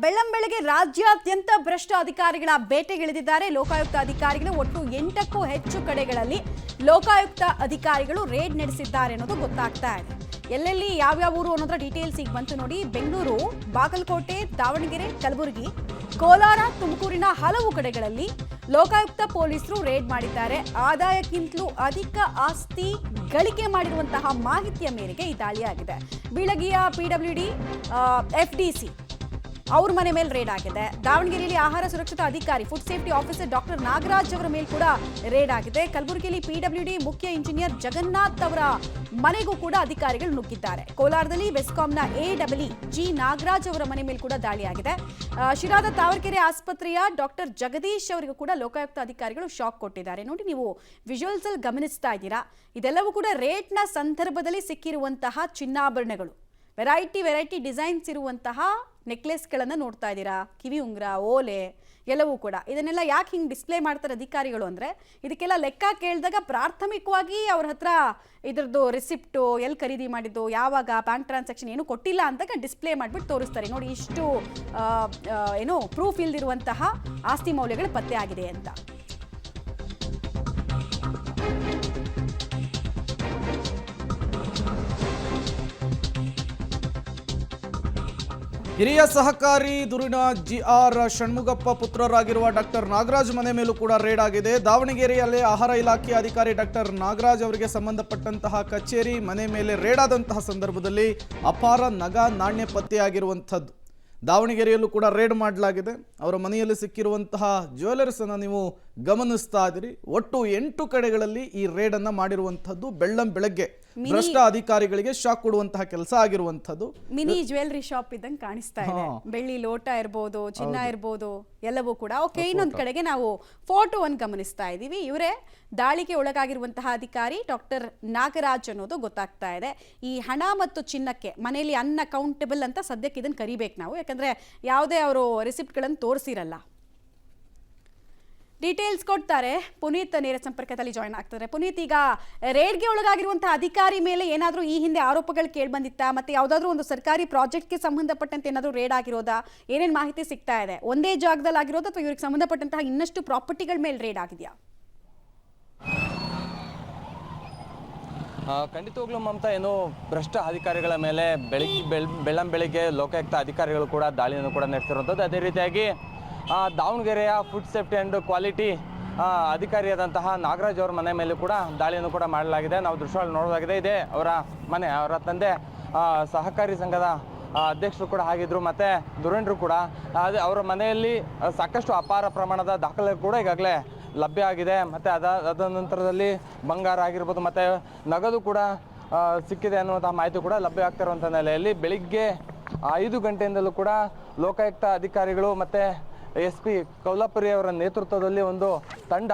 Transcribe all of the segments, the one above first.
ಬೆಳ್ಳಂಬೆಳಗ್ಗೆ ರಾಜ್ಯಾದ್ಯಂತ ಭ್ರಷ್ಟ ಅಧಿಕಾರಿಗಳ ಬೇಟೆಗಿಳಿದಿದ್ದಾರೆ ಲೋಕಾಯುಕ್ತ ಅಧಿಕಾರಿಗಳು. ಒಟ್ಟು 8ಕ್ಕೂ ಹೆಚ್ಚು ಕಡೆಗಳಲ್ಲಿ ಲೋಕಾಯುಕ್ತ ಅಧಿಕಾರಿಗಳು ರೇಡ್ ನಡೆಸಿದ್ದಾರೆ ಅನ್ನೋದು ಗೊತ್ತಾಗ್ತಾ ಇದೆ. ಎಲ್ಲೆಲ್ಲಿ ಯಾವ್ಯಾವ ಊರು ಅನ್ನೋದ್ರ ಡೀಟೇಲ್ಸ್ ಈಗ ಬಂತು ನೋಡಿ. ಬೆಂಗಳೂರು, ಬಾಗಲಕೋಟೆ, ದಾವಣಗೆರೆ, ಕಲಬುರಗಿ, ಕೋಲಾರ, ತುಮಕೂರಿನ ಹಲವು ಕಡೆಗಳಲ್ಲಿ ಲೋಕಾಯುಕ್ತ ಪೊಲೀಸರು ರೇಡ್ ಮಾಡಿದ್ದಾರೆ. ಆದಾಯಕ್ಕಿಂತಲೂ ಅಧಿಕ ಆಸ್ತಿ ಗಳಿಕೆ ಮಾಡಿರುವಂತಹ ಮಾಹಿತಿಯ ಮೇರೆಗೆ ಈ ದಾಳಿಯಾಗಿದೆ. ಬೀಳಗಿಯ PWD FDC ಅವ್ರ ಮನೆ ಮೇಲೆ ರೇಡ್ ಆಗಿದೆ. ದಾವಣಗೆರೆಯಲ್ಲಿ ಆಹಾರ ಸುರಕ್ಷತಾ ಅಧಿಕಾರಿ food safety officer doctor Nagaraj ಅವರ ಮೇಲೆ ಕೂಡ ರೇಡ್ ಆಗಿದೆ. ಕಲಬುರಗಿಯಲ್ಲಿ PWD ಮುಖ್ಯ ಇಂಜಿನಿಯರ್ ಜಗನ್ನಾಥ್ ಅವರ ಮನೆಗೂ ಕೂಡ ಅಧಿಕಾರಿಗಳು ನುಗ್ಗಿದ್ದಾರೆ. ಕೋಲಾರದಲ್ಲಿ ಬೆಸ್ಕಾಂನ AEE G ನಾಗರಾಜ್ ಅವರ ಮನೆ ಮೇಲೆ ಕೂಡ ದಾಳಿಯಾಗಿದೆ. ಶಿರಾದ ತಾವರೆಕೆರೆ ಆಸ್ಪತ್ರೆಯ ಡಾಕ್ಟರ್ ಜಗದೀಶ್ ಅವರಿಗೂ ಕೂಡ ಲೋಕಾಯುಕ್ತ ಅಧಿಕಾರಿಗಳು ಶಾಕ್ ಕೊಟ್ಟಿದ್ದಾರೆ. ನೋಡಿ, ನೀವು ವಿಜುವಲ್ಸ್ ಅಲ್ಲಿ ಗಮನಿಸ್ತಾ ಇದ್ದೀರಾ. ಇದೆಲ್ಲವೂ ಕೂಡ ರೇಡ್ನ ಸಂದರ್ಭದಲ್ಲಿ ಸಿಕ್ಕಿರುವಂತಹ ಚಿನ್ನಾಭರಣಗಳು, ವೆರೈಟಿ ಡಿಸೈನ್ಸ್ ಇರುವಂತಹ ನೆಕ್ಲೆಸ್ಗಳನ್ನು ನೋಡ್ತಾ ಇದ್ದೀರಾ. ಕಿವಿ ಉಂಗುರ, ಓಲೆ ಎಲ್ಲವೂ ಕೂಡ. ಇದನ್ನೆಲ್ಲ ಯಾಕೆ ಹಿಂಗೆ ಡಿಸ್ಪ್ಲೇ ಮಾಡ್ತಾರೆ ಅಧಿಕಾರಿಗಳು ಅಂದರೆ, ಇದಕ್ಕೆಲ್ಲ ಲೆಕ್ಕ ಕೇಳಿದಾಗ ಪ್ರಾಥಮಿಕವಾಗಿ ಅವ್ರ ಹತ್ರ ಇದ್ರದ್ದು ರಿಸಿಪ್ಟು, ಎಲ್ಲಿ ಖರೀದಿ ಮಾಡಿದ್ದು, ಯಾವಾಗ, ಬ್ಯಾಂಕ್ ಟ್ರಾನ್ಸಾಕ್ಷನ್ ಏನು ಕೊಟ್ಟಿಲ್ಲ ಅಂದಾಗ ಡಿಸ್ಪ್ಲೇ ಮಾಡಿಬಿಟ್ಟು ತೋರಿಸ್ತಾರೆ. ನೋಡಿ, ಇಷ್ಟು ಏನು ಪ್ರೂಫ್ ಇಲ್ದಿರುವಂತಹ ಆಸ್ತಿ ಮೌಲ್ಯಗಳು ಪತ್ತೆ ಆಗಿದೆ ಅಂತ. ಹಿರಿಯ ಸಹಕಾರಿ ದುರಿನ GR ಷಣ್ಮುಗಪ್ಪ ಪುತ್ರರಾಗಿರುವ ಡಾಕ್ಟರ್ ನಾಗರಾಜ್ ಮನೆ ಮೇಲೂ ಕೂಡ ರೇಡ್ ಆಗಿದೆ. ದಾವಣಗೆರೆಯಲ್ಲಿ ಆಹಾರ ಇಲಾಖೆ ಅಧಿಕಾರಿ ಡಾಕ್ಟರ್ ನಾಗರಾಜ್ ಅವರಿಗೆ ಸಂಬಂಧಪಟ್ಟಂತಹ ಕಚೇರಿ ಮನೆ ಮೇಲೆ ರೇಡ್ ಆದಂತಹ ಸಂದರ್ಭದಲ್ಲಿ ಅಪಾರ ನಗ ನಾಣ್ಯ ಪತ್ತೆಯಾಗಿರುವಂಥದ್ದು. ದಾವಣಗೆರೆಯಲ್ಲೂ ಕೂಡ ರೇಡ್ ಮಾಡಲಾಗಿದೆ. ಅವರ ಮನೆಯಲ್ಲಿ ಸಿಕ್ಕಿರುವಂತಹ ಜ್ಯುವೆಲರ್ಸ್ ಅನ್ನು ನೀವು ಗಮನಿಸ್ತಾ ಇದ್ದೀರಿ. ಒಟ್ಟು 8 ಕಡೆಗಳಲ್ಲಿ ಈ ರೇಡ್ ಅನ್ನ ಮಾಡಿರುವಂತದ್ದು. ಬೆಳ್ಳಂಬೆಳಗ್ಗೆ ಭ್ರಷ್ಟ ಅಧಿಕಾರಿಗಳಿಗೆ ಶಾಕ್ ಕೊಡುವಂತಹ ಕೆಲಸ ಆಗಿರುವಂತದ್ದು. ಮಿನಿ ಜ್ಯುವೆಲರಿ ಶಾಪ್ ಇದ್ದಂಗೆ ಕಾಣಿಸ್ತಾ ಇದೆ. ಬೆಳ್ಳಿ ಲೋಟ ಇರ್ಬೋದು, ಚಿನ್ನ ಇರ್ಬೋದು, ಎಲ್ಲವೂ ಕೂಡ. ಓಕೆ, ಇನ್ನೊಂದು ಕಡೆಗೆ ನಾವು ಫೋಟೋವನ್ನು ಗಮನಿಸ್ತಾ ಇದ್ದೀವಿ. ಇವರೇ ದಾಳಿಗೆ ಒಳಗಾಗಿರುವಂತಹ ಅಧಿಕಾರಿ ಡಾಕ್ಟರ್ ನಾಗರಾಜ್ ಅನ್ನೋದು ಗೊತ್ತಾಗ್ತಾ ಇದೆ. ಈ ಹಣ ಮತ್ತು ಚಿನ್ನಕ್ಕೆ ಮನೆಯಲ್ಲಿ ಅನ್ಅಕೌಂಟಬಲ್ ಅಂತ ಸದ್ಯಕ್ಕೆ ಇದನ್ನು ಕರಿಬೇಕು ನಾವು, ಯಾಕಂದ್ರೆ ಯಾವುದೇ ಅವರು ರಿಸಿಪ್ಟ್ಗಳನ್ನು ತೋರಿಸಿರಲ್ಲ. ಡೀಟೇಲ್ಸ್ ಕೊಡ್ತಾರೆ ಪುನೀತ್, ನೇರ ಸಂಪರ್ಕದಲ್ಲಿ ಜಾಯ್ನ್ ಆಗ್ತಾರೆ. ಪುನೀತ್, ಈಗ ರೇಡ್ಗೆ ಒಳಗಾಗಿರುವಂತಹ ಅಧಿಕಾರಿ ಮೇಲೆ ಏನಾದರೂ ಈ ಹಿಂದೆ ಆರೋಪಗಳು ಕೇಳಿಬಂದಿತ್ತಾ? ಮತ್ತೆ ಯಾವುದಾದ್ರೂ ಒಂದು ಸರ್ಕಾರಿ ಪ್ರಾಜೆಕ್ಟ್ಗೆ ಸಂಬಂಧಪಟ್ಟಂತೆ ಏನಾದರೂ ರೇಡ್ ಆಗಿರೋದಾ? ಏನೇನು ಮಾಹಿತಿ ಸಿಗ್ತಾ ಇದೆ? ಒಂದೇ ಜಾಗದಲ್ಲಿ ಆಗಿರೋದು ಅಥವಾ ಇವ್ರಿಗೆ ಸಂಬಂಧಪಟ್ಟಂತಹ ಇನ್ನಷ್ಟು ಪ್ರಾಪರ್ಟಿಗಳ ಮೇಲೆ ರೇಡ್ ಆಗಿದೆಯಾ? ಖಂಡಿತವಾಗ್ಲೂ ಮಮತಾ, ಏನು ಭ್ರಷ್ಟ ಅಧಿಕಾರಿಗಳ ಮೇಲೆ ಬೆಳ್ಳಂಬೆಳಿಗ್ಗೆ ಲೋಕಾಯುಕ್ತ ಅಧಿಕಾರಿಗಳು ಕೂಡ ದಾಳಿಯನ್ನು ಕೂಡ ನಡೆಸಿರುವಂಥದ್ದು. ಅದೇ ರೀತಿಯಾಗಿ ದಾವಣಗೆರೆಯ ಫುಡ್ ಸೇಫ್ಟಿ ಆ್ಯಂಡ್ ಕ್ವಾಲಿಟಿ ಅಧಿಕಾರಿಯಾದಂತಹ ನಾಗರಾಜ್ ಅವರ ಮನೆ ಮೇಲೆ ಕೂಡ ದಾಳಿಯನ್ನು ಕೂಡ ಮಾಡಲಾಗಿದೆ. ನಾವು ದೃಶ್ಯಗಳು ನೋಡೋದಾಗಿದೆ. ಇದೇ ಅವರ ಮನೆ. ಅವರ ತಂದೆ ಸಹಕಾರಿ ಸಂಘದ ಅಧ್ಯಕ್ಷರು ಕೂಡ ಆಗಿದ್ರು, ಮತ್ತು ದುರೇಂದ್ರು ಕೂಡ. ಅದೇ ಅವರ ಮನೆಯಲ್ಲಿ ಸಾಕಷ್ಟು ಅಪಾರ ಪ್ರಮಾಣದ ದಾಖಲೆ ಕೂಡ ಈಗಾಗಲೇ ಲಭ್ಯ ಆಗಿದೆ. ಮತ್ತು ಅದ ನಂತರದಲ್ಲಿ ಬಂಗಾರ ಆಗಿರ್ಬೋದು, ಮತ್ತು ನಗದು ಕೂಡ ಸಿಕ್ಕಿದೆ ಅನ್ನುವಂಥ ಮಾಹಿತಿ ಕೂಡ ಲಭ್ಯ ಆಗ್ತಿರುವಂಥ ನೆಲೆಯಲ್ಲಿ ಬೆಳಿಗ್ಗೆ 5 ಗಂಟೆಯಿಂದಲೂ ಕೂಡ ಲೋಕಾಯುಕ್ತ ಅಧಿಕಾರಿಗಳು ಮತ್ತು SP ಕೌಲಾಪುರಿ ಅವರ ನೇತೃತ್ವದಲ್ಲಿ ಒಂದು ತಂಡ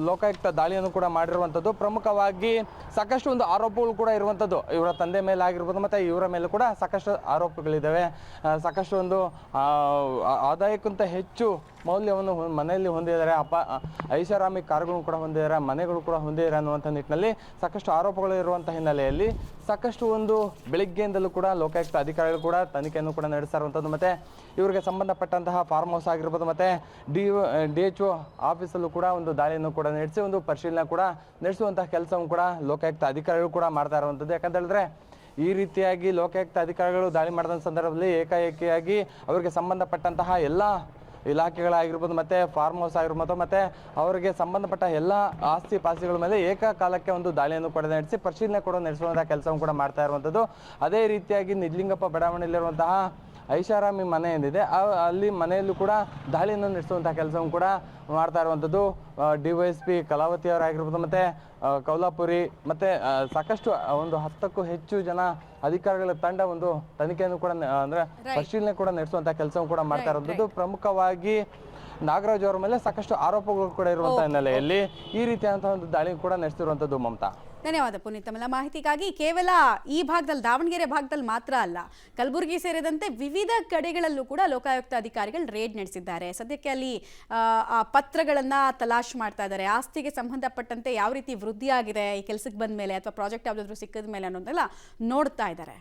ಲೋಕಾಯುಕ್ತ ದಾಳಿಯನ್ನು ಕೂಡ ಮಾಡಿರುವಂಥದ್ದು. ಪ್ರಮುಖವಾಗಿ ಸಾಕಷ್ಟು ಒಂದು ಆರೋಪಗಳು ಕೂಡ ಇರುವಂಥದ್ದು. ಇವರ ತಂದೆ ಮೇಲೆ ಆಗಿರ್ಬೋದು, ಮತ್ತು ಇವರ ಮೇಲೆ ಕೂಡ ಸಾಕಷ್ಟು ಆರೋಪಗಳಿದ್ದಾವೆ. ಸಾಕಷ್ಟು ಒಂದು ಆದಾಯಕ್ಕಿಂತ ಹೆಚ್ಚು ಮೌಲ್ಯವನ್ನು ಮನೆಯಲ್ಲಿ ಹೊಂದಿದ್ದಾರೆ. ಐಷಾರಾಮಿ ಕಾರುಗಳನ್ನು ಕೂಡ ಹೊಂದಿದ್ದಾರೆ, ಮನೆಗಳು ಕೂಡ ಹೊಂದಿದ್ದಾರೆ ಅನ್ನುವಂಥ ನಿಟ್ಟಿನಲ್ಲಿ ಸಾಕಷ್ಟು ಆರೋಪಗಳು ಇರುವಂಥ ಹಿನ್ನೆಲೆಯಲ್ಲಿ ಸಾಕಷ್ಟು ಒಂದು ಬೆಳಿಗ್ಗೆಯಿಂದಲೂ ಕೂಡ ಲೋಕಾಯುಕ್ತ ಅಧಿಕಾರಿಗಳು ಕೂಡ ತನಿಖೆಯನ್ನು ಕೂಡ ನಡೆಸ್ತಾ ಇರುವಂಥದ್ದು. ಮತ್ತು ಇವರಿಗೆ ಸಂಬಂಧಪಟ್ಟಂತಹ ಫಾರ್ಮ್ ಹೌಸ್ ಆಗಿರ್ಬೋದು, ಮತ್ತು DHO ಆಫೀಸಲ್ಲೂ ಕೂಡ ಒಂದು ದಾಳಿಯನ್ನು ಕೂಡ ನಡೆಸಿ ಒಂದು ಪರಿಶೀಲನೆ ಕೂಡ ನಡೆಸುವಂತಹ ಕೆಲಸವನ್ನು ಕೂಡ ಲೋಕಾಯುಕ್ತ ಅಧಿಕಾರಿಗಳು ಕೂಡ ಮಾಡ್ತಾ ಇರುವಂಥದ್ದು. ಯಾಕಂತ ಹೇಳಿದ್ರೆ ಈ ರೀತಿಯಾಗಿ ಲೋಕಾಯುಕ್ತ ಅಧಿಕಾರಿಗಳು ದಾಳಿ ಮಾಡಿದ ಸಂದರ್ಭದಲ್ಲಿ ಏಕಾಏಕಿಯಾಗಿ ಅವರಿಗೆ ಸಂಬಂಧಪಟ್ಟಂತಹ ಎಲ್ಲ ಇಲಾಖೆಗಳಾಗಿರ್ಬೋದು, ಮತ್ತು ಫಾರ್ಮ್ ಹೌಸ್ ಆಗಿರ್ಬೋದು, ಮತ್ತು ಅವರಿಗೆ ಸಂಬಂಧಪಟ್ಟ ಎಲ್ಲ ಆಸ್ತಿ ಪಾಸ್ತಿಗಳ ಮೇಲೆ ಏಕಕಾಲಕ್ಕೆ ಒಂದು ದಾಳಿಯನ್ನು ಕೂಡ ನಡೆಸಿ ಪರಿಶೀಲನೆ ಕೂಡ ನಡೆಸುವಂತಹ ಕೆಲಸವನ್ನು ಕೂಡ ಮಾಡ್ತಾ ಇರುವಂಥದ್ದು. ಅದೇ ರೀತಿಯಾಗಿ ನಿಜಲಿಂಗಪ್ಪ ಬಡಾವಣೆಯಲ್ಲಿರುವಂತಹ ಐಷಾರಾಮಿ ಮನೆ ಏನಿದೆ ಅಲ್ಲಿ ಮನೆಯಲ್ಲೂ ಕೂಡ ದಾಳಿಯನ್ನು ನಡೆಸುವಂತಹ ಕೆಲಸವನ್ನು ಕೂಡ ಮಾಡ್ತಾ ಇರುವಂಥದ್ದು. DYSP ಕಲಾವತಿ ಅವರಾಗಿರ್ಬೋದು, ಮತ್ತು ಕೌಲಾಪುರಿ, ಮತ್ತು ಸಾಕಷ್ಟು ಒಂದು 10ಕ್ಕೂ ಹೆಚ್ಚು ಜನ ಅಧಿಕಾರಿಗಳ ತಂಡ ಒಂದು ತನಿಖೆಯನ್ನು ಕೂಡ ಅಂದರೆ ಪರಿಶೀಲನೆ ಕೂಡ ನಡೆಸುವಂತಹ ಕೆಲಸವನ್ನು ಕೂಡ ಮಾಡ್ತಾ ಇರುವಂಥದ್ದು. ಪ್ರಮುಖವಾಗಿ ನಾಗರಾಜ್ ಅವರ ಮೇಲೆ ಸಾಕಷ್ಟು ಆರೋಪಗಳು ಕೂಡ ಇರುವಂತಹ ಹಿನ್ನೆಲೆಯಲ್ಲಿ ಈ ರೀತಿಯಾದಂತಹ ಒಂದು ದಾಳಿ ಕೂಡ ನಡೆಸಿರುವಂಥದ್ದು. ಮಮತಾ, ಧನ್ಯವಾದ ಪುನೀತ್ ತಮ್ಮೆಲ್ಲ ಮಾಹಿತಿಗಾಗಿ. ಕೇವಲ ಈ ಭಾಗದಲ್ಲಿ, ದಾವಣಗೆರೆ ಭಾಗದಲ್ಲಿ ಮಾತ್ರ ಅಲ್ಲ, ಕಲಬುರಗಿ ಸೇರಿದಂತೆ ವಿವಿಧ ಕಡೆಗಳಲ್ಲೂ ಕೂಡ ಲೋಕಾಯುಕ್ತ ಅಧಿಕಾರಿಗಳು ರೇಡ್ ನಡೆಸಿದ್ದಾರೆ. ಸದ್ಯಕ್ಕೆ ಅಲ್ಲಿ ಪತ್ರಗಳನ್ನು ತಲಾಶ್ ಮಾಡ್ತಾ ಇದ್ದಾರೆ. ಆಸ್ತಿಗೆ ಸಂಬಂಧಪಟ್ಟಂತೆ ಯಾವ ರೀತಿ ವೃದ್ಧಿ ಆಗಿದೆ ಈ ಕೆಲಸಕ್ಕೆ ಬಂದ ಮೇಲೆ ಅಥವಾ ಪ್ರಾಜೆಕ್ಟ್ ಯಾವುದಾದ್ರೂ ಸಿಕ್ಕಿದ ಮೇಲೆ ಅನ್ನೋದೆಲ್ಲ ನೋಡ್ತಾ ಇದ್ದಾರೆ.